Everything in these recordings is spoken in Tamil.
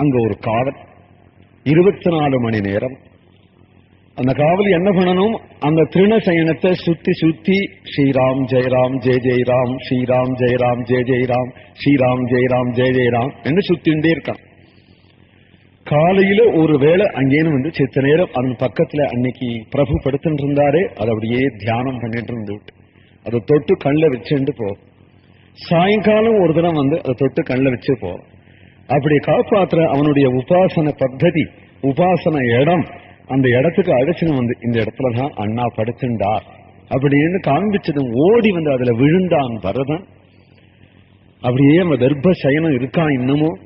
அங்க ஒரு காவல் 24 மணி நேரம். அந்த காவல் என்ன பண்ணணும்? அந்த திருணசயனத்தை சுத்தி சுத்தி ஸ்ரீராம் ஜெயராம் ஜெய ஜெயராம், ஸ்ரீராம் ஜெயராம் ஜெய ஜெயராம், ஸ்ரீராம் ஜெயராம் ஜெய ஜெயராம் என்று சுத்திண்டே இருக்கான். காலையில ஒரு வேளை அங்கேன்னு சித்த நேரம் அதன் பக்கத்துல அன்னைக்கு பிரபு படுத்துட்டு இருந்தாரே, அதை அப்படியே தியானம் பண்ணிட்டு இருந்துட்டு அதை தொட்டு கண்ணில் வச்சுட்டு போ. சாயங்காலம் ஒரு தினம் அதை தொட்டு கண்ணில் வச்சு போ. அப்படி காப்பாற்ற அவனுடைய உபாசன பத்ததி, உபாசன இடம், அந்த இடத்துக்கு அழைச்சுன்னு இந்த இடத்துலதான் அண்ணா படுத்துண்டார் அப்படின்னு காண்பிச்சதும் ஓடி அதுல விழுந்தான் பரதன். அப்படியே அவன் கர்ப்ப சயனம் இருக்கான் இன்னமும்.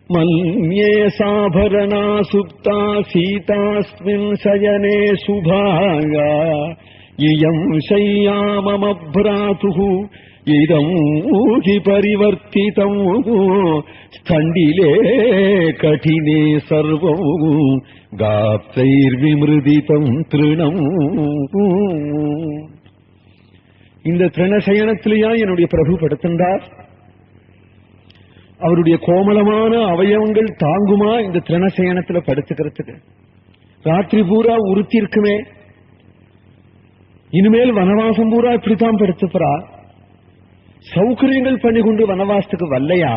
மல்யே சாபரணா சுப்தா சீதாஸ்மின் சயனே சுபாகா இயம் சய்யா மம ப்ராதுஹு இதம் ஊகி பரிவர்த்திதம் ஸ்தண்டிலே கடினே சர்வம் காப்தைர்விமிருதிதம் திருணம். இந்த திருணசயனத்திலேயா என்னுடைய பிரபு படுத்தின்றார்? அவருடைய கோமலமான அவயவங்கள் தாங்குமா இந்த திருணசயனத்துல படுத்துக்கிறதுக்கு? ராத்திரி பூரா உறுத்தி இருக்குமே. இனிமேல் வனவாசம் பூரா இப்படித்தான் படுத்துப்பா. சௌகரியங்கள் பண்ணி கொண்டு வனவாசத்துக்கு வரலையா?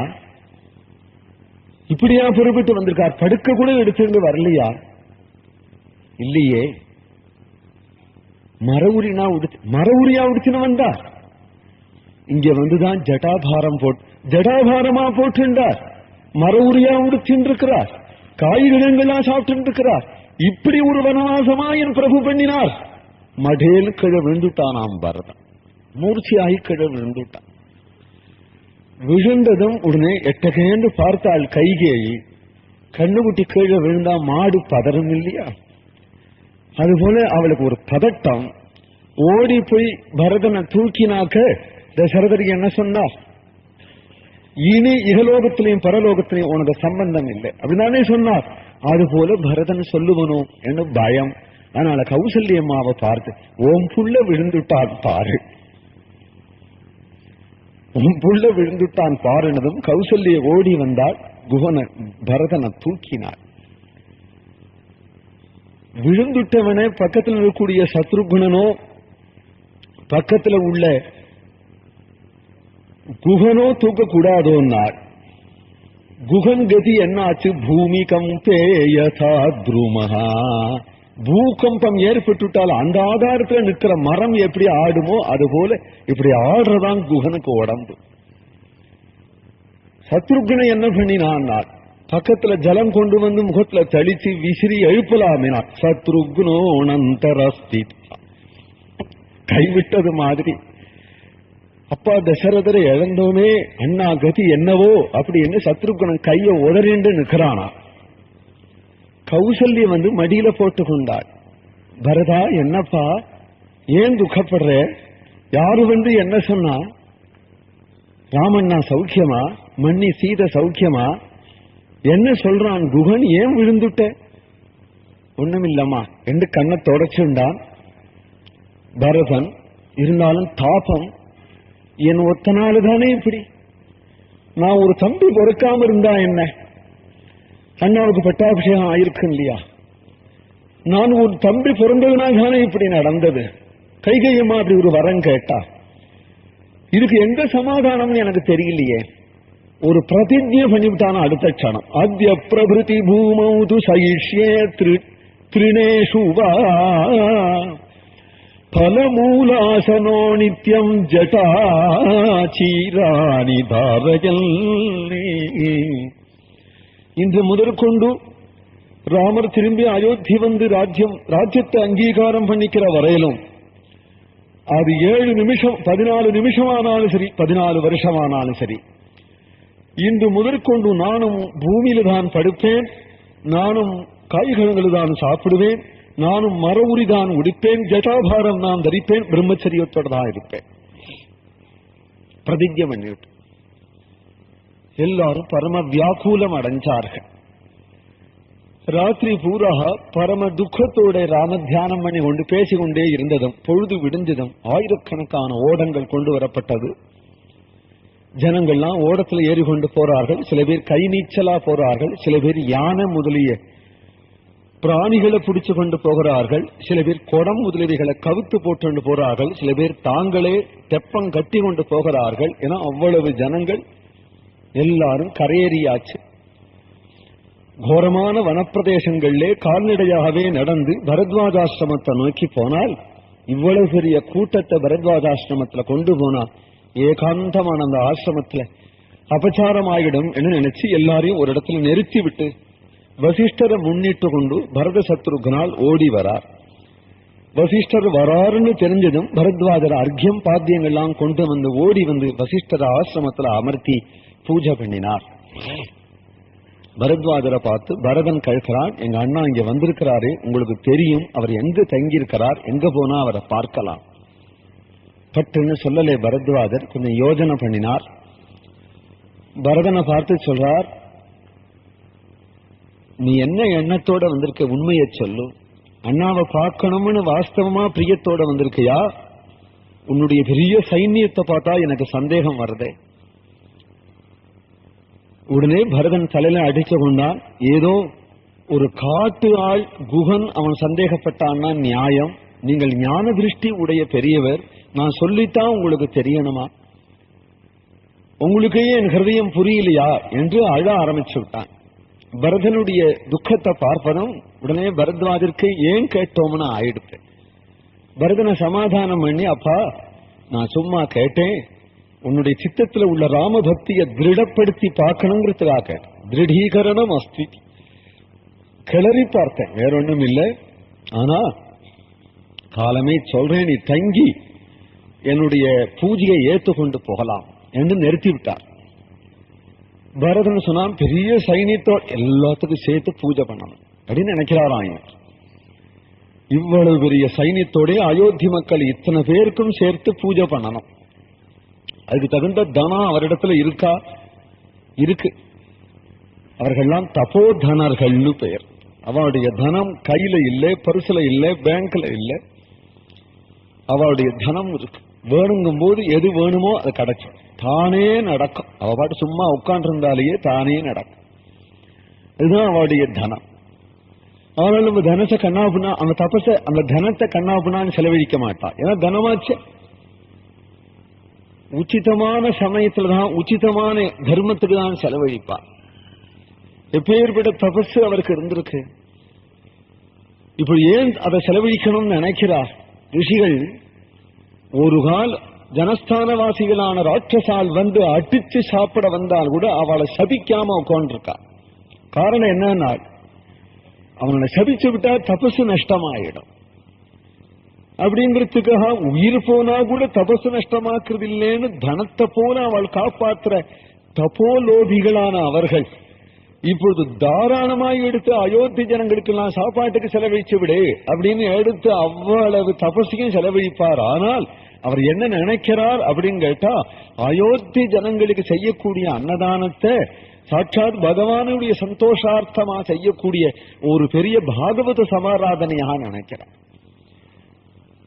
இப்படியா புறப்பட்டு வந்திருக்கார்? படுக்க கூட எடுத்துட்டு வரலையா? இல்லையே. மரவுரியா உடுத்தின வந்தார். இங்க வந்துதான் ஜட்டாபாரம் ஜடாபாரமா போட்டுண்டார். மரவுரியா உடுத்தின்னு இருக்கிறார். காய்கறிகளா சாப்பிட்டு இருக்கிறார். இப்படி ஒரு வனவாசமா என் பிரபு பண்ணினார். மடேல் கிழ விழுந்துட்டானாம் பரதன். மூர்ச்சியாகி கிழ விழுந்துட்டான். விழுந்ததும் உடனே எட்டகேண்டு பார்த்தாள் கைகேயி. கண்ணுக்குட்டி கீழே விழுந்தா மாடு பதறும் இல்லையா? அதுபோல அவளுக்கு ஒரு பதட்டம். ஓடி போய் பரதனை தூக்கினாக்க தசரதருக்கு என்ன சொன்னார்? இனி இகலோகத்திலையும் பரலோகத்திலையும் உனக்கு சம்பந்தம் இல்லை அப்படிதானே சொன்னார். அதுபோல பரதன் சொல்லுவனும் என்ன பயம். அதனால கௌசல்யம்மாவை பார்த்து ஓம் புள்ள விழுந்துட்டான் பாரு, ஓம் புள்ள விழுந்துட்டான் பாருனதும் கௌசல்ய ஓடி வந்தால் பரதனை தூக்கினார். விழுந்துட்டவனே பக்கத்தில் இருக்கக்கூடிய சத்ருகுணனோ பக்கத்தில் உள்ள குகனோ தூக்க கூடாதோன்னார். குகன் கதி என்னாச்சு? பூமி கம்பே யதா த்ருமஹா. பூகம்பம் ஏற்பட்டுட்டால் அந்த ஆதாரத்தில் நிற்கிற மரம் எப்படி ஆடுமோ அதுபோல இப்படி ஆடுறதான் குகனுக்கு உடம்பு. சத்ருகுணன் என்ன பண்ணினான்? பக்கத்துல ஜலம் கொண்டு வந்து முகத்துல தளிச்சு விசிறி எழுப்பலாமினா சத்ருகுணோ அனந்தரஸ்தி, கைவிட்டது மாதிரி. அப்பா தசரதரை இழந்தோமே, அண்ணா கதி என்னவோ அப்படின்னு சத்ருகுணன் கைய உதறிண்டு நிற்கிறானா. கௌசல்ய மடியில போட்டு கொண்டாள். பரதா என்னப்பா ஏன் துக்கப்படுற? யாரு என்ன சொன்னா? ராமண்ணா சௌக்கியமா? மன்னி சீத சௌக்கியமா? என்ன சொல்றான்? குகன் ஏன் விழுந்துட்ட? ஒண்ணுமில்லம்மா என்று கண்ணை தொடச்சுண்டான் பரதன். இருந்தாலும் தாபம், என் ஒத்த நாள் தானே இப்படி. நான் ஒரு தம்பி பொறுக்காம இருந்தா என்ன? அண்ணாவுக்கு பட்டாபிஷேகம் ஆயிருக்கு இல்லையா? நான் ஒரு தம்பி பிறந்ததுனால் தானே இப்படி நடந்தது. கைகையம்மா அப்படி ஒரு வரம் கேட்டா இதுக்கு எங்க சமாதானம்னு எனக்கு தெரியலையே. ஒரு பிரதிஜ்ஞை பண்ணிவிட்டான அடுத்த க்ஷணம். அத்ய பிரபிருதி பூமௌது சயிஷ்யே த்ரிணேஷு வா பலமூலாசனோ நித்யம் ஜட்டாச்சீராணி தாரயல். இன்று முதற்கொண்டு ராமர் திரும்பி அயோத்தி ராஜ்யத்தை அங்கீகாரம் பண்ணிக்கிற வரையிலும் அது 7 நிமிஷம் 14 நிமிஷமானாலும் சரி, 14 வருஷமானாலும் சரி, இன்று முதற்கொண்டு நானும் பூமியில தான் படுப்பேன், நானும் காய்கறிகள் தான் சாப்பிடுவேன், நானும் மர உரிதான் உடிப்பேன், ஜட்டாபாரம் நான் தரிப்பேன், பிரம்மச்சரியத்தோடு தான் இருப்பேன். பிரதிஜ்ஞை பண்ணிவிட்டு எல்லாரும் பரம வியாக்குலம் அடைஞ்சார்கள். ராத்திரி பூரா பரம துக்கத்தோட ராம தியானம் பண்ணி கொண்டு பேசிக்கொண்டே இருந்ததும் பொழுது விடிஞ்சதும் ஆயிரக்கணக்கான ஓடங்கள் கொண்டு வரப்பட்டது. ஜனங்கள்லாம் ஓடத்துல ஏறிக்கொண்டு போறார்கள். சில பேர் கை நீச்சலா போறார்கள். சில பேர் யானை முதலிய பிராணிகளை பிடிச்சு கொண்டு போகிறார்கள். சில பேர் குடம் முதலியவைகளை கவுத்து போட்டு போறார்கள். சில பேர் தாங்களே தெப்பம் கட்டி கொண்டு போகிறார்கள். ஏன்னா அவ்வளவு ஜனங்கள் எல்லாரும் கரையேறியாச்சு. கோரமான வனப்பிரதேசங்களிலே கால்நடையாகவே நடந்து பரத்வாஜாசிரமத்தை நோக்கி போனால், இவ்வளவு பெரிய கூட்டத்தை பரத்வாஜாசிரமத்துல கொண்டு போனா ஏகாந்தமான அந்த ஆசிரமத்துல அபச்சாரம் ஆகிடும் என்று நினைச்சு எல்லாரையும் ஒரு இடத்துல நிறுத்தி விட்டு வசிஷ்டரை முன்னிட்டு கொண்டு பரத சத்ருகனால் ஓடி வரார். வசிஷ்டர் வராருன்னு தெரிஞ்சதும் பரத்வாஜர் அர்க்கியம் பாத்தியங்கள்லாம் கொண்டு வந்து ஓடி வந்து வசிஷ்டர் ஆசிரமத்துல அமர்த்தி பூஜை பண்ணினார். பரத்வாஜரை பார்த்து பரதன் கேட்கிறான், எங்க அண்ணா இங்க வந்திருக்கிறாரு, உங்களுக்கு தெரியும் அவர் எங்க தங்கி இருக்கிறார், எங்க போனா அவரை பார்க்கலாம். பட்டுன்னு சொல்லலே பரத்வாஜர், கொஞ்சம் யோஜனை பண்ணினார். பரதனை பார்த்து சொல்றார், நீ என்ன எண்ணத்தோட வந்திருக்க, உண்மையை சொல்லு. அண்ணாவை பார்க்கணும்னு வாஸ்தவமா பிரியத்தோட வந்திருக்கியா? உன்னுடைய பெரிய சைன்யத்தை பார்த்தா எனக்கு சந்தேகம் வருதே. உடனே பரதன் தலையில அடிச்சு கொண்டான். ஏதோ ஒரு காட்டு ஆள் குகன் அவன் சந்தேகப்பட்டான்னா நியாயம். நீங்கள் ஞான திருஷ்டி உடைய பெரியவர், நான் சொல்லித்தான் உங்களுக்கு தெரியணுமா? உங்களுக்கே என் ஹிருதயம் புரியலையா என்று அழ ஆரம்பிச்சு விட்டான். பரதனுடைய துக்கத்தை பார்ப்பதும் உடனே பரத்வாஜருக்கு ஏன் கேட்டோம்னு ஆயிடுச்சு. பரதனை சமாதானம் பண்ணி, அப்பா நான் சும்மா கேட்டேன், உன்னுடைய சித்தத்துல உள்ள ராமபக்தியை திருடப்படுத்தி பார்க்கணுங்கிறதுக்காக திருடீகரணம் அஸ்தி கிளறி பார்த்தேன், வேற ஒண்ணும் இல்லை. ஆனா காலமே சொல்றேன், நீ தங்கி என்னுடைய பூஜையை ஏற்றுக்கொண்டு போகலாம் என்று நிறுத்தி விட்டார். பரதன் சொன்னான், பெரிய சைனியத்தோட எல்லாத்துக்கும் சேர்த்து பூஜை பண்ணணும் அப்படின்னு நினைக்கிறாராம். இவ்வளவு பெரிய சைனியத்தோட அயோத்தி மக்கள் இத்தனை பேருக்கும் சேர்த்து பூஜை பண்ணணும். அதுக்கு தகுந்த தனம் அவரிடத்துல இருக்கா? இருக்கு. அவர்கள்லாம் தபோதனர்கள்னு பெயர். அவளுடைய தனம் கையில இல்லை, பரிசுல இல்லை, பேங்க்ல இல்லை. அவளுடைய தனம் இருக்கு. வேணுங்கும் போது எது வேணுமோ அது கிடைக்கும், தானே நடக்கும். அவ பாட்டு சும்மா உட்கார்ந்து இருந்தாலேயே தானே நடக்கும். இதுதான் அவளுடைய தனம். ஆனால் நம்ம தனத்தை கண்ணாப்புனா, அந்த தபச அந்த தனத்தை கண்ணாப்புனான்னு செலவழிக்க மாட்டா. ஏன்னா தனமாச்சு உச்சிதமான சமயத்துலதான் உச்சிதமான தர்மத்துக்கு தான் செலவழிப்பா. எப்பேற்பட்ட தபசு அவருக்கு இருந்திருக்கு. இப்ப ஏன் அதை செலவழிக்கணும்னு நினைக்கிறார் ரிஷிகள்? ஒரு கால் ஜனஸ்தானவாசிகளான ராட்சசால் வந்து அடிச்சு சாப்பிட வந்தால் கூட அவளை சபிக்காம உட்கார்ந்துருக்கா. காரணம் என்னன்னா, அவனை சபிச்சு விட்டா தபசு நஷ்டமாயிடும். அப்படிங்கிறதுக்காக உயிர் போனா கூட தபசு நஷ்டமாக்குறது இல்லைன்னு தனத்தை போல அவள் காப்பாற்றுற தபோலோபிகளான அவர்கள் இப்பொழுது தாராளமாய் எடுத்து அயோத்தி ஜனங்களுக்கு எல்லாம் சாப்பாட்டுக்கு செலவழிச்சு விடு அப்படின்னு எடுத்து அவ்வளவு தபசையும் செலவழிப்பார். ஆனால் அவர் என்ன நினைக்கிறார் அப்படின்னு கேட்டா, அயோத்தி ஜனங்களுக்கு செய்யக்கூடிய அன்னதானத்தை சாட்சாத் பகவானுடைய சந்தோஷார்த்தமா செய்யக்கூடிய ஒரு பெரிய பாகவத சமாராதனையாக நினைக்கிறார்.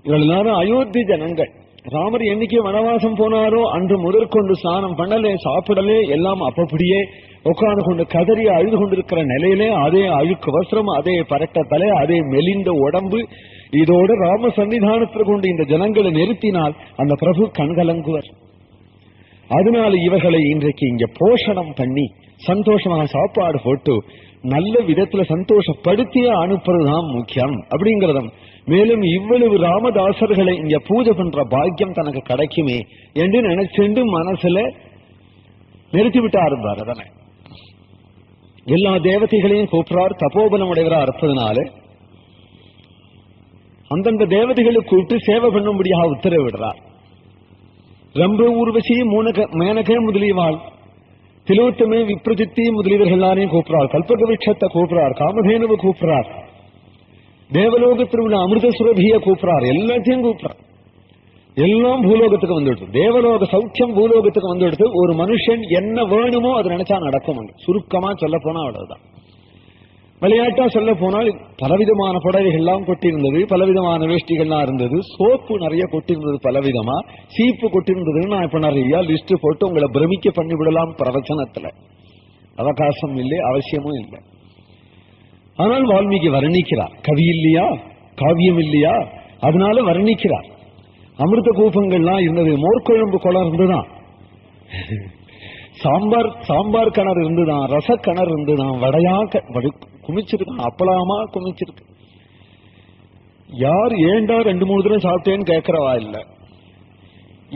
இவள் எல்லாரும் அயோத்தி ஜனங்கள். ராமர் என்னைக்கு வனவாசம் போனாரோ அன்று முதற்கொண்டு ஸ்நானம் பண்ணலே, சாப்பிடலே, எல்லாம் அப்படியே உட்கார்ந்து கொண்டு கதறி அழுது கொண்டிருக்கிற நிலையிலே அதே அழுக்கு வஸ்திரம், அதே பரட்ட தலை, அதே மெலிந்த உடம்பு, இதோடு ராம சன்னிதானத்தில் கொண்டு இந்த ஜனங்களை நிறுத்தினால் அந்த பிரபு கண்கலங்குவர். அதனால இவர்களை இன்றைக்கு இங்க போஷணம் பண்ணி சந்தோஷமாக சாப்பாடு போட்டு நல்ல விதத்துல சந்தோஷப்படுத்தியே அனுப்புறதுதான் முக்கியம் அப்படிங்கறதும். மேலும் இவ்வளவு ராமதாசர்களை இங்க பூஜை பண்ற பாக்கியம் தனக்கு கிடைக்குமே என்று நினைச்சுண்டு மனசுல நிறுத்திவிட்டார் பரதனை. எல்லா தேவதைகளையும் கூப்பிடார். தபோபலம் உடையவரா இருப்பதனால அந்தந்த தேவதைகளை கூப்பிட்டு சேவை பண்ணும்படியாக உத்தரவிடுறார். ரம்ப, ஊர்வசி, மேனகே முதலியவாள், திலோத்தமே, விப்ரஜித்தி முதலியவர்கள் எல்லாரையும் கூப்பிடுறார். கல்பக விருட்சத்தை கூப்பிடுறார். காமதேனுவை கூப்பிடுறார். தேவலோகத்தில் உள்ள அமிர்த சுரபிய கூப்பிடுறார். எல்லாத்தையும் கூப்பிடுறார். எல்லாம் பூலோகத்துக்கு வந்துடுது. தேவலோக சௌக்கியம் பூலோகத்துக்கு வந்துடுது. ஒரு மனுஷன் என்ன வேணுமோ அது நினைச்சா நடக்கும். சுருக்கமா சொல்ல போனா அவ்வளவுதான். விளையாட்டா சொல்ல போனால் பலவிதமான புடவைகள்லாம் கொட்டியிருந்தது, பலவிதமான வேஷ்டிகள்லாம் இருந்தது, சோப்பு நிறைய கொட்டியிருந்தது, பலவிதமா சீப்பு கொட்டியிருந்ததுன்னு நான் இப்ப நிறைய லிஸ்ட் போட்டு உங்களை பிரமிக்க பண்ணி விடலாம். பிரவச்சனத்துல அவகாசம் இல்லை, அவசியமும் இல்லை. ஆனால் வால்மீகி வர்ணிக்கிறார். கவி இல்லையா, காவியம் இல்லையா, அதனால வர்ணிக்கிறார். அமிர்த கூப்பங்கள்லாம் இருந்தது, மோர்குழம்பு குளம் இருந்துதான், சாம்பார் கிணறு இருந்துதான், ரச கிணறு இருந்துதான், வடையா குமிச்சிருக்கான், அப்பளாமா குமிச்சிருக்கு. யார் ஏண்டா 2-3 தடவை சாப்பிட்டேன்னு கேட்கிறவா இல்ல.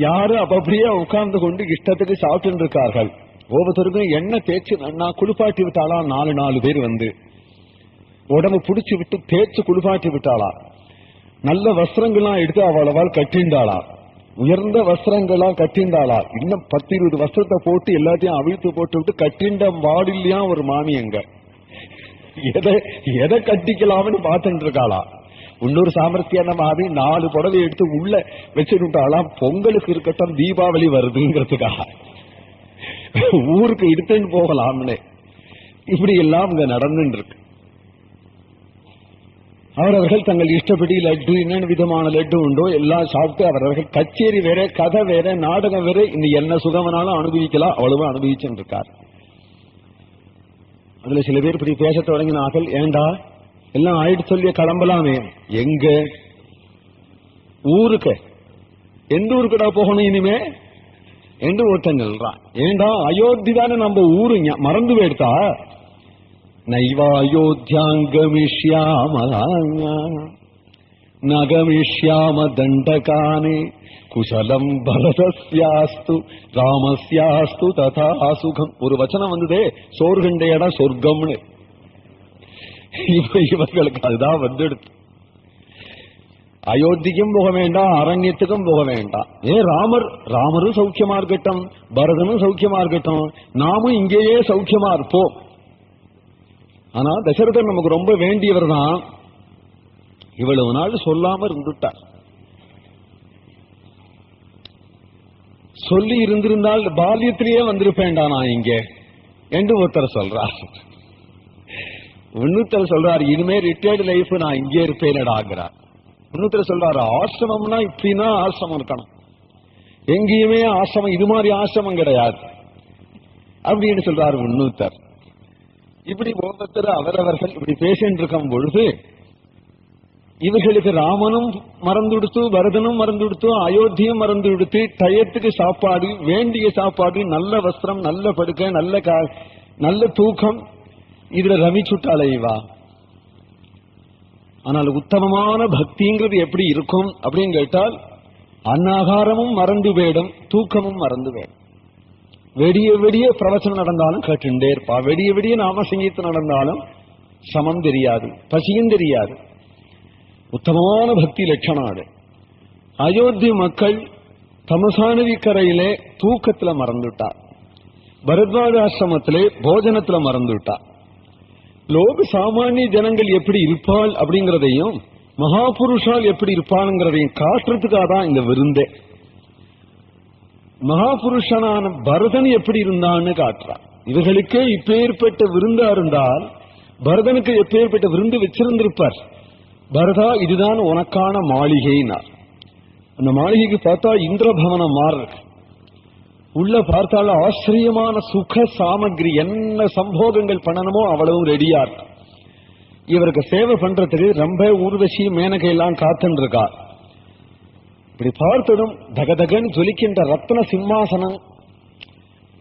யாரு அப்படியே உட்கார்ந்து கொண்டு இஷ்டத்துக்கு சாப்பிட்டு இருக்கார்கள். ஒவ்வொருத்தருக்கும் எண்ணெய் தேய்ச்சி நான் குளிப்பாட்டி விட்டாளா, 4 பேர் வந்து உடம்பு புடிச்சு விட்டு தேய்ச்சு குளிப்பாட்டி விட்டாளா, நல்ல வஸ்திரங்கள்லாம் எடுத்து அவளவால் கட்டிண்டாளா, உயர்ந்த வஸ்திரங்கள்லாம் கட்டிண்டாளா, இன்னும் 10-20 வஸ்திரத்தை போட்டு எல்லாத்தையும் அவிழ்த்து போட்டு விட்டு கட்டிண்ட வாடில்லையா ஒரு மாமி அங்க எதை கட்டிக்கலாம்னு பார்த்துட்டு இருக்காளா. இன்னொரு சாமர்த்தியான மாமி 4 புடவை எடுத்து உள்ள வச்சுட்டாலாம், பொங்கலுக்கு இருக்கட்டும் தீபாவளி வருதுங்கிறதுக்காக ஊருக்கு எடுத்துன்னு போகலாம்னு. இப்படி எல்லாம் இங்க நடந்துட்டு இருக்கு. அவரவர்கள் தங்கள் இஷ்டப்படி லட்டு, என்னென்ன விதமான லட்டு உண்டோ எல்லாம் சாப்பிட்டு அவரவர்கள் கச்சேரி வேற, கதை வேற, நாடகம் வேற, இன்னும் என்ன சுகமனாலும் அனுபவிக்கலாம், அவ்வளவு அனுபவிச்சுட்டு இருக்கார். அதுல சில பேர் இப்படி பேச தொடங்கினார்கள். ஏண்டா எல்லாம் ஆயிட்டு சொல்லிய கிளம்பலாமே, எங்க ஊருக்கு, எந்த ஊருக்குடா போகணும் இனிமே என்று ஒருத்தன் சொல்றான். ஏண்டா அயோத்தி தானே நம்ம ஊரு, மறந்து போயிடுதா? நைவாயோத்யாங்கமிஷ்யாம நகமிஷ்யாம தண்டகானே குசலம் பரதஸ்யாஸ்து ராமஸ்யாஸ்து ததா சுகம். ஒரு வச்சனம் வந்ததே, சோர்கண்டையடா சொர்க்கம்னு. இவர்களுக்கு அதுதான் வந்துடுது. அயோத்திக்கும் போக வேண்டாம், அரண்யத்துக்கும் போக வேண்டாம். ராமரும் சௌக்கியமா இருக்கட்டும், பரதனும் சௌக்கியமா இருக்கட்டும், நாமும் இங்கேயே சௌக்கியமா இருப்போம். ஆனா தசரதன் நமக்கு ரொம்ப வேண்டியவர் தான். இவ்வளவு நாள் சொல்லாம இருந்துட்டார். சொல்லி இருந்திருந்தால் பால்யத்திலேயே வந்திருப்பேன்டா நான் இங்கே என்று ஒருத்தர் சொல்றார். இன்னொருத்தர் சொல்றாரு, இனிமே ரிட்டையர்டு லைஃப் நான் இங்கே இருப்பேனடாங்கிறார். இன்னொருத்தர் சொல்றாரு, ஆசிரமம்னா இப்படின்னா ஆசிரமம் இருக்கணும், எங்கேயுமே ஆசிரமம் இது மாதிரி ஆசிரமம் கிடையாது அப்படின்னு சொல்றாரு இன்னொருத்தர். இப்படி ஒவ்வொருத்தர் அவரவர்கள் இப்படி பேசிட்டு இருக்கும் பொழுது இவர்களுக்கு ராமனும் மறந்துடுத்து, பரதனும் மறந்துடுத்து, அயோத்தியும் மறந்துடுத்து, டயத்துக்கு சாப்பாடு, வேண்டிய சாப்பாடு, நல்ல வஸ்திரம், நல்ல படுக்கை, நல்ல தூக்கம், இதுல ரமிச்சுட்டாளைவா. ஆனால் உத்தமமான பக்திங்கிறது எப்படி இருக்கும் அப்படின்னு கேட்டால், அன்னாகாரமும் மறந்து போயிடும், தூக்கமும் மறந்து போயிடும். வெடிய வெடிய பிரவச்சனம் நடந்தாலும் கேட்டுண்டே இருப்பா, வெடிய வெடிய நாம சங்கீதம் நடந்தாலும் சமம் தெரியாது, பசியும் தெரியாது. உத்தமமான பக்தி லட்சணம் அது. அயோத்தி மக்கள் தமசானவி கரையிலே தூக்கத்துல மறந்துட்டா, பரத்வாஜ ஆசிரமத்திலே போஜனத்துல மறந்துட்டா. லோக சாமானிய ஜனங்கள் எப்படி இருப்பாள் அப்படிங்கறதையும் மகாபுருஷால் எப்படி இருப்பாளுங்கிறதையும் காட்டுறதுக்காக தான் இந்த விருந்தே. மகாபுருஷனான பரதன் எப்படி இருந்தான்னு காட்டுறான். இவர்களுக்கே இப்பேற்பட்ட விருந்தா இருந்தால் பரதனுக்கு எப்பேற்பட்ட விருந்து வச்சிருந்திருப்பார். பரதா, இதுதான் உனக்கான மாளிகைனார். அந்த மாளிகைக்கு பார்த்தா இந்திரபவனம் மாறு, உள்ள பார்த்தால ஆச்சரியமான சுக சாமகிரி, என்ன சம்போகங்கள் பண்ணணுமோ அவ்வளவு ரெடியா இருக்கு. இவருக்கு சேவை பண்றதுக்கு ரொம்ப ஊர்வசி மேனகையெல்லாம் காத்துன்னு இருக்கா. இப்படி பார்த்ததும் தகதகன் ஜொலிக்கின்ற ரத்ன சிம்மாசனம்,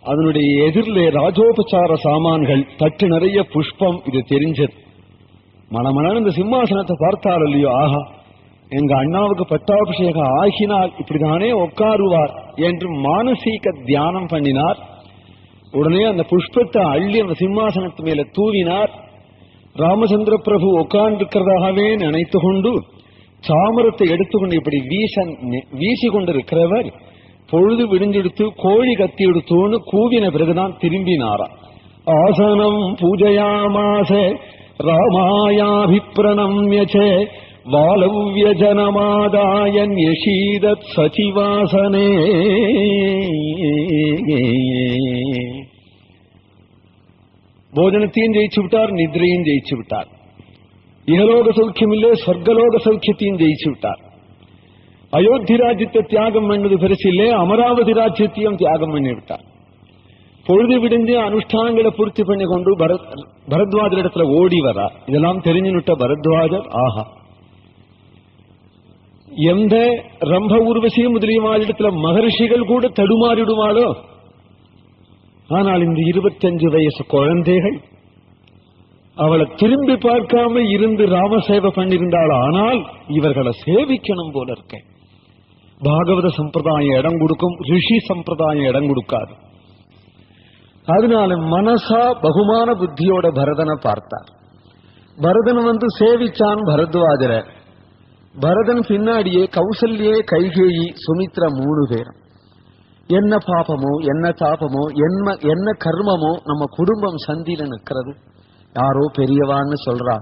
அதனுடைய எதிரிலே ராஜோபச்சார சாமான்கள், தட்டு நிறைய புஷ்பம், இது தெரிஞ்சது. மனமன இந்த சிம்மாசனத்தை பார்த்தால் இல்லையோ, ஆஹா, எங்க அண்ணாவுக்கு பட்டாபிஷேகம் ஆகினால் இப்படிதானே உட்காருவார் என்று மானசீக தியானம் பண்ணினார். உடனே அந்த புஷ்பத்தை அள்ளி அந்த சிம்மாசனத்து மேல தூவினார். ராமச்சந்திர பிரபு உட்கார்ந்திருக்கிறதாகவே நினைத்து கொண்டு சாமரத்தை எடுத்துக்கொண்டு இப்படி வீசி கொண்டிருக்கிறவர் பொழுது விடிஞ்செடுத்து கோழி கத்தி எடுத்தோன்னு கூவின பிறகுதான் திரும்பினாரா. ஆசனம் பூஜையாமாச ராமாயாபிப்ரணம்யசே வாலவ்யஜனமாதாயன் யஷீதத் சச்சிவாசனே. போஜனத்தையும் ஜெயிச்சு விட்டார், நித்ரையும் ஜெயிச்சு விட்டார். இகலோக சௌக்கியம் இல்லே, சொர்க்கலோக சௌக்கியத்தையும் ஜெயிச்சு விட்டார். அயோத்தி ராஜ்யத்தை தியாகம் பண்ணது பெருசு இல்லே, அமராவதி ராஜ்யத்தையும் தியாகம் பண்ணி விட்டார். பொழுது விடிஞ்சு அனுஷ்டானங்களை பூர்த்தி பண்ணி கொண்டு பரத்வாஜர் இடத்துல ஓடி வரா. இதெல்லாம் தெரிஞ்சுனுட்ட பரத்வாஜர், ஆஹா, எந்த ரம்ப ஊர்வசி முதலியவாளிடத்துல மகர்ஷிகள் கூட தடுமாறிடுவாளோ, ஆனால் இந்த 25 வயசு குழந்தைகள் அவளை திரும்பி பார்க்காம இருந்து ராமசேவை பண்ணிருந்தாள். ஆனால் இவர்களை சேவிக்கணும் போல இருக்க. பாகவத சம்பிரதாயம் இடம் கொடுக்கும், ரிஷி சம்பிரதாயம் இடம் கொடுக்காது. அதனால மனசா பகுமான புத்தியோட பரதனை பார்த்தார். பரதன் சேவிச்சான் பரத்வாஜர. பரதன் பின்னாடியே கௌசல்யே, கைகேயி, சுமித்ரா 3 பேரும். என்ன பாபமோ, என்ன தாபமோ, என்ன கர்மமோ நம்ம குடும்பம் சந்தியில நிற்கிறது. யாரோ பெரியவான்னு சொல்றா,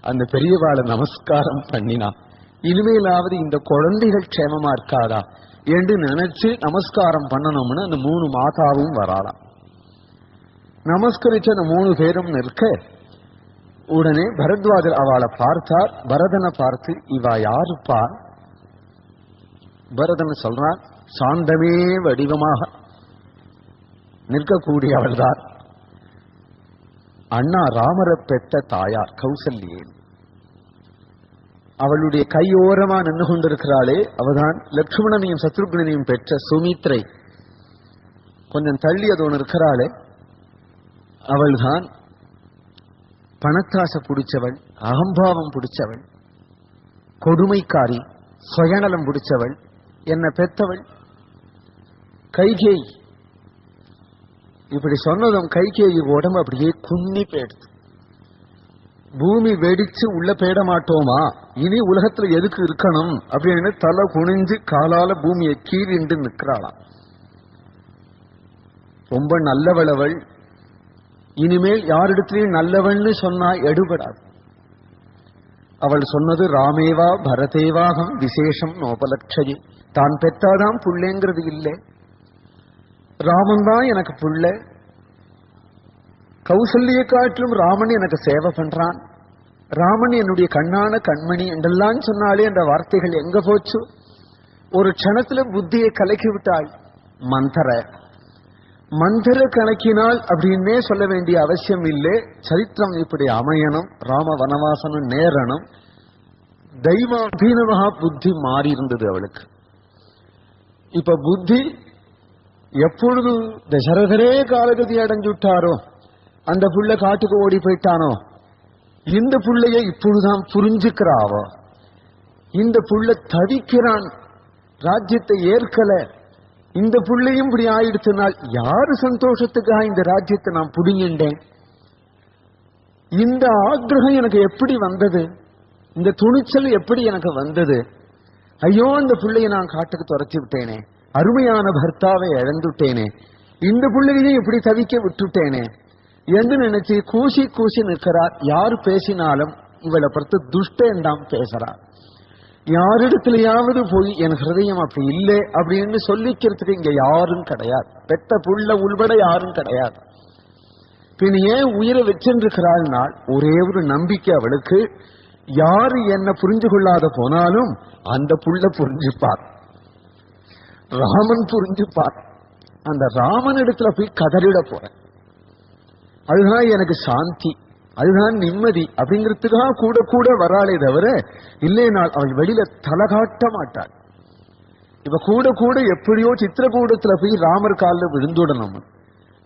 அந்த பெரியவாளை நமஸ்காரம் பண்ணினா இனிமேலாவது இந்த குழந்தைகள் க்ஷேமமா இருக்காதா என்று நினைச்சு நமஸ்காரம் பண்ணணும்னு அந்த 3 மாதாவும் வராளாம். நமஸ்கரிச்ச அந்த 3 பேரும் நிற்க உடனே பரத்வாஜர் அவளை பார்த்தார். பரதனை பார்த்து, இவா யாருப்பா? பரதன் சொல்றான், சாந்தமே வடிவமாக நிற்கக்கூடிய அவள்தான் அண்ணா ராமரை பெற்ற தாயார் கௌசல்யே. அவளுடைய கையோரமா நின்று கொண்டிருக்கிறாளே அவதான் லட்சுமணனையும் சத்ருக்னையும் பெற்ற சுமித்ரை. கொஞ்சம் தள்ளி அது ஒன்று இருக்கிறாளே அவள்தான் பணத்தாசை பிடிச்சவள், அகம்பாவம் பிடிச்சவள், கொடுமைக்காரி, சுயநலம் பிடிச்சவள், என்ன பெத்தவள் கைகேயி. இப்படி சொன்னதும் கைகேயி உடம்பு அப்படியே குன்னி போயிடுது. பூமி வெடிச்சு உள்ள போயிட மாட்டோமா, இனி உலகத்துல எதுக்கு இருக்கணும் அப்படின்னு தலை குனிஞ்சு காலால பூமியை கீறிண்டு நிற்கிறாளாம். ரொம்ப நல்லவளவள். இனிமேல் யாரிடத்திலையும் நல்லவள்னு சொன்னா எடுபடாது. அவள் சொன்னது, ராமேவா பரதேவாகம் விசேஷம் நோபலட்சயே. தான் பெற்றாதான் புள்ளேங்கிறது இல்லை, ராமன் தான் எனக்கு புள்ள. கௌசல்யை காட்டிலும் ராமன் எனக்கு சேவை பண்றான், ராமன் என்னுடைய கண்ணான கண்மணி என்றெல்லாம் சொன்னாலே அந்த வார்த்தைகள் எங்க போச்சு? ஒரு க்ஷணத்துல புத்தியை கலக்கி விட்டாள். மந்தர கணக்கினால் அப்படின்னே சொல்ல வேண்டிய அவசியம் இல்லை. சரித்திரம் இப்படி அமையணும், ராம வனவாசனம் நேரணும். தெய்வாதீனமாக புத்தி மாறி இருந்தது அவளுக்கு. இப்ப புத்தி எப்பொழுது தசரதரே காலகதி அடைஞ்சுட்டாரோ, அந்த புள்ள காட்டுக்கு ஓடி போயிட்டானோ, இந்த புள்ளைய இப்பொழுதுதான் புரிஞ்சுக்கிறாவோ. இந்த புள்ள தவிக்கிறான், ராஜ்யத்தை ஏற்கல. இந்த புள்ளையும் இப்படி ஆயிடுச்சுனால் யாரு சந்தோஷத்துக்காக இந்த ராஜ்யத்தை நான் புடுங்கின்றேன்? இந்த ஆக்ரகம் எனக்கு எப்படி வந்தது? இந்த துணிச்சல் எப்படி எனக்கு வந்தது? ஐயோ, இந்த புள்ளையை நான் காட்டுக்கு துரத்தி விட்டேனே, அருமையான பர்த்தாவை இழந்துட்டேனே, இந்த புள்ளையையும் இப்படி தவிக்க விட்டுட்டேனே என்று நினைச்சு கூசி கூசி நிற்கிறார். யார் பேசினாலும் இவளை பொறுத்து துஷ்டேண்டாம் பேசுறார். யாரிடத்திலேயாவது போய் என் ஹிருதயம் அப்படி இல்லை அப்படின்னு சொல்லிக்கிறதுக்கு இங்க யாரும் கிடையாது. பெத்த புள்ள உள்பட யாரும் கிடையாது. பின் ஏன் உயிரை வச்சிருக்கிறாள்னால் ஒரே ஒரு நம்பிக்கை அவளுக்கு, யாரு என்ன புரிஞ்சு கொள்ளாத போனாலும் அந்த புள்ள புரிஞ்சுப்பார், ராமன் புரிஞ்சுப்பார். அந்த ராமன் இடத்துல போய் கதறிட போறேன், அதுதான் எனக்கு சாந்தி, அதுதான் நிம்மதி அப்படிங்கிறதுக்காக கூட கூட வராளே தவிர இல்லைனால் அவள் வெளியில தலை காட்ட மாட்டாள். இப்ப கூட கூட எப்படியோ சித்திரகூடத்துல போய் ராமர் காலில் விழுந்துடணும்.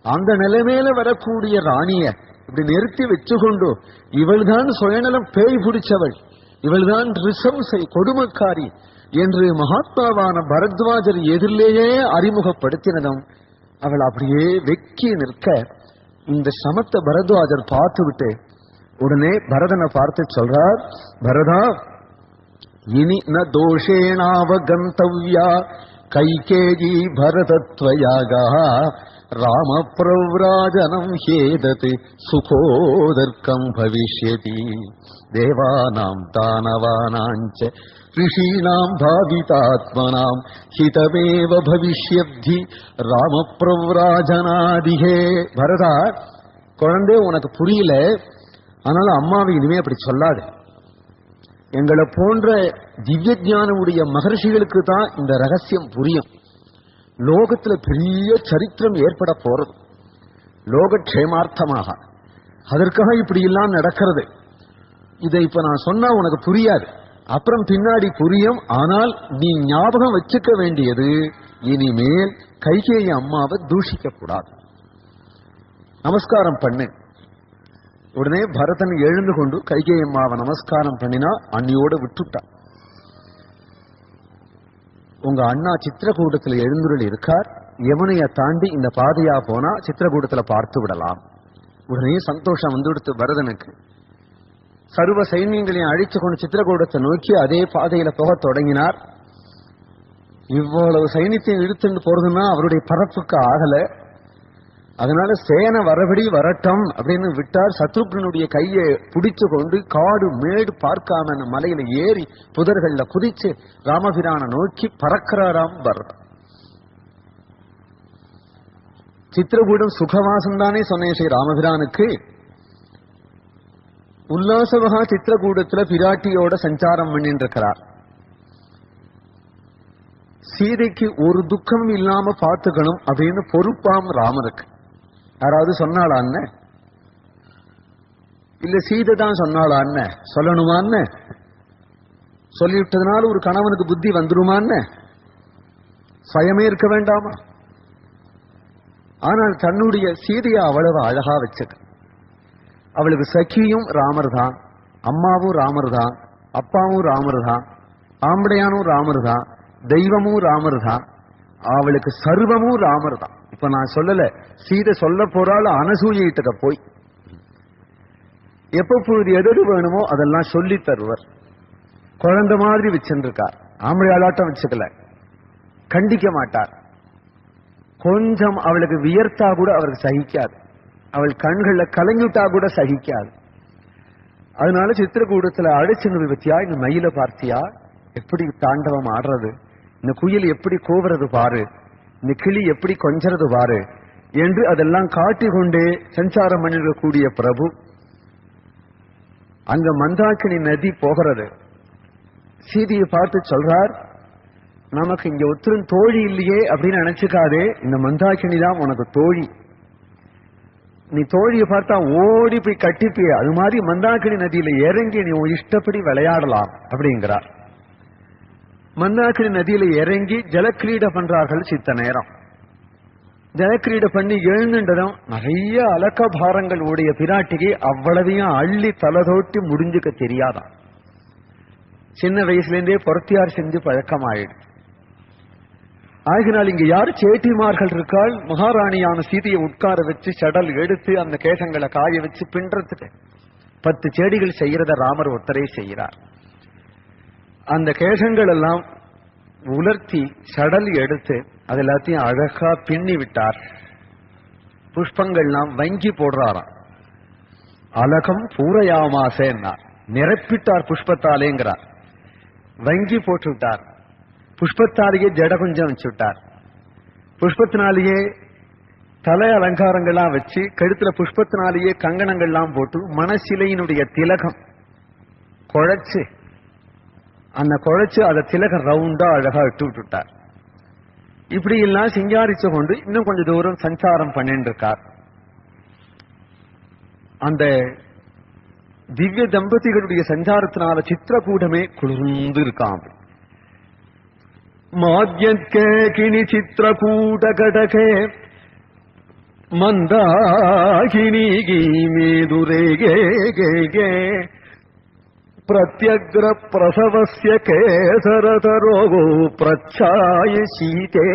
அந்த நிலைமையில வரக்கூடிய ராணிய இப்படி நிறுத்தி வச்சுக்கொண்டு, இவள் தான் சுயநலம் பேய் பிடிச்சவள், இவள் தான் ரிசம்சை கொடுமைக்காரி என்று மகாத்மாவான பரத்வாஜர் எதிரிலேயே அறிமுகப்படுத்தினதும் அவள் அப்படியே வெக்கி நிற்க, இந்த சமத்தை பரத்வாஜர் பார்த்து விட்டு உடனே பரதனை பார்த்து சொல்றார், பரதா, இனி ந தோஷேணாவகந்தவ்யா கைகேயி பரதத்வயாகா ராம பிரவ்ராஜனம் ஹேதத் சுகோதர்க்கம் பவிஷ்யதி தேவானாம் தானவானாஞ்ச ரிஷீணாம் பாவிதாத்மனாம் ஹிதமேவ பவிஷ்யப்தி ராம பிரவ்ராஜனாதிஹே. பரதா, குழந்தை உனக்கு புரியல, அதனால அம்மாவை இனிமே அப்படி சொல்லாது. எங்களை போன்ற திவ்ய ஞானமுடைய மகர்ஷிகளுக்கு தான் இந்த ரகசியம் புரியும். லோகத்துல பெரிய சரித்திரம் ஏற்பட போறது லோகக்ஷேமார்த்தமாக. அதற்காக இப்படி எல்லாம் நடக்கிறது. இதை இப்ப நான் சொன்னா உனக்கு புரியாது, அப்புறம் பின்னாடி புரியும். ஆனால் நீ ஞாபகம் வச்சுக்க வேண்டியது, இனிமேல் கைகேயி அம்மாவை தூஷிக்க கூடாது. நமஸ்காரம் பண்ணு. உடனே பரதன் எழுந்து கொண்டு கைகேயி அம்மாவை நமஸ்காரம் பண்ணினா அண்ணியோட விட்டுட்டான். உங்க அண்ணா சித்திரகூடத்துல எழுந்துருள் இருக்கார், யமுனையை தாண்டி இந்த பாதையா போனா சித்திரகூடத்துல பார்த்து விடலாம். உடனே சந்தோஷம் வந்துடுத்து பரதனுக்கு. சர்வ சைன்யங்களையும் அழிச்சு கொண்டு சித்திரகூடத்தை நோக்கி அதே பாதையில போக தொடங்கினார். இவ்வளவு சைன்யத்தையும் இழுத்துட்டு போறதுன்னா அவருடைய பரப்புக்கு ஆகல. அதனால சேனை வரபடி வரட்டும் அப்படின்னு விட்டார். சத்ருக்னனுடைய கையை பிடிச்சு கொண்டு காடு மேடு பார்க்காம மலையில ஏறி புதர்கள்ல குதிச்சு ராமபிரான நோக்கி பறக்கிறாராம் பரதன். சித்திரகூடம் சுகவாசம் தானே சொன்னேன் ஸ்ரீ ராமபிரானுக்கு. உல்லாசவகா சித்திரகூடத்துல பிராட்டியோட சஞ்சாரம் பண்ணிட்டு இருக்கிறார். சீதைக்கு ஒரு துக்கம் இல்லாம பாத்துக்கணும் அப்படின்னு பொறுப்பாம் ராமருக்கு. யாராவது சொன்னாளான்னு? இல்ல சீதை தான் சொன்னாளான்னு சொல்லணுமான்னு? சொல்லிவிட்டதுனால ஒரு கணவனுக்கு புத்தி வந்துருமான்னு சுயமே இருக்க வேண்டாமா? ஆனால் தன்னுடைய சீதையை அவ்வளவு அழகா வச்சுக்க. அவளுக்கு சகியும் ராமர் தான், அம்மாவும் ராமர் தான், அப்பாவும் ராமர் தான், ஆம்படையானும் ராமர் தான், தெய்வமும் ராமர் தான், அவளுக்கு சர்வமும் ராமர் தான். இப்ப நான் சொல்லல, சீதை சொல்ல போறாள் அனசூயிட்ட போய். எப்பொழுது எது வேணுமோ அதெல்லாம் சொல்லி தருவர். குழந்தை மாதிரி வச்சிருக்கார், ஆம்படையாளாட்டம் வச்சுக்கல, கண்டிக்க மாட்டார். கொஞ்சம் அவளுக்கு வியர்த்தா கூட அவருக்கு சகிக்காது, அவள் கண்கள்ல கலங்கிட்டா கூட சகிக்காது. அதனால சித்திரகூடத்துல அழைச்சு பத்தியா, இந்த மயில பார்த்தியா எப்படி தாண்டவம் ஆடுறது, இந்த குயில் எப்படி கூவுறது பாரு, இந்த கிளி எப்படி கொஞ்சறது பாரு என்று அதெல்லாம் காட்டிக்கொண்டே சஞ்சாரம் பண்ணிடக்கூடிய பிரபு. அங்க மந்தாக்கினி நதி போகிறது. சீதையை பார்த்து சொல்றார், நமக்கு இங்க ஒருத்தரும் தோழி இல்லையே அப்படின்னு நினைச்சுக்காதே, இந்த மந்தாக்கினி தான் உனக்கு தோழி. நீ தோழியை பார்த்தா ஓடி போய் கட்டிப்பிய, அது மாதிரி மந்தாக்கினி நதியில இறங்கி நீ இஷ்டப்படி விளையாடலாம் அப்படிங்கிறார். மந்தாக்கினி நதியில இறங்கி ஜலக்கிரீடை பண்றார்கள். சித்த நேரம் ஜலக்கிரீடை பண்ணி எழுந்துட்டதும் நிறைய அலக்க பாரங்கள் உடைய பிராட்டிக்கு அவ்வளவையும் அள்ளி தலதோட்டி முடிஞ்சுக்க தெரியாதான். சின்ன வயசுல இருந்தே பொறுத்தியார் செஞ்சு பழக்கமாயிடு. ஆகினால் இங்க யாரு சேட்டிமார்கள் இருக்காள், மகாராணியான சீதையை உட்கார வச்சு சடல் எடுத்து அந்த கேசங்களை காய வச்சு பின்றதுக்கு 10 செடிகள் செய்யறத ராமர் ஒருத்தரே செய்கிறார். அந்த கேசங்கள் எல்லாம் உலர்த்தி சடல் எடுத்து அது எல்லாத்தையும் அழகா பின்னி விட்டார். புஷ்பங்கள்லாம் வங்கி போடுறாராம். அலகம் பூரையாமாசேன்னா நிரப்பிட்டார் புஷ்பத்தாலேங்கிறார். வங்கி போட்டு விட்டார். புஷ்பத்தாலேயே ஜட கொஞ்சம் வச்சு விட்டார். புஷ்பத்தினாலேயே தலை அலங்காரங்கள்லாம் வச்சு கழுத்துல புஷ்பத்தினாலேயே கங்கணங்கள்லாம் போட்டு மனசிலையினுடைய திலகம் குழைச்சு அந்த குழைச்சு அதை திலகம் ரவுண்டா அழகா இட்டு விட்டுட்டார். இப்படி எல்லாம் சிங்காரிச்சு கொண்டு இன்னும் கொஞ்சம் தூரம் சஞ்சாரம் பண்ணிட்டு இருக்கார். அந்த திவ்ய தம்பதிகளுடைய சஞ்சாரத்தினால சித்திரகூடமே குளிர்ந்து இருக்காம். மாத்யக்கே கிணி சித்திரகூட கடகே மந்தாகினி கீமேதுரே கே கே கே பிரத்யக்ர பிரசவஸ்ய கேசரதரோகோ பிரச்சாய சீதே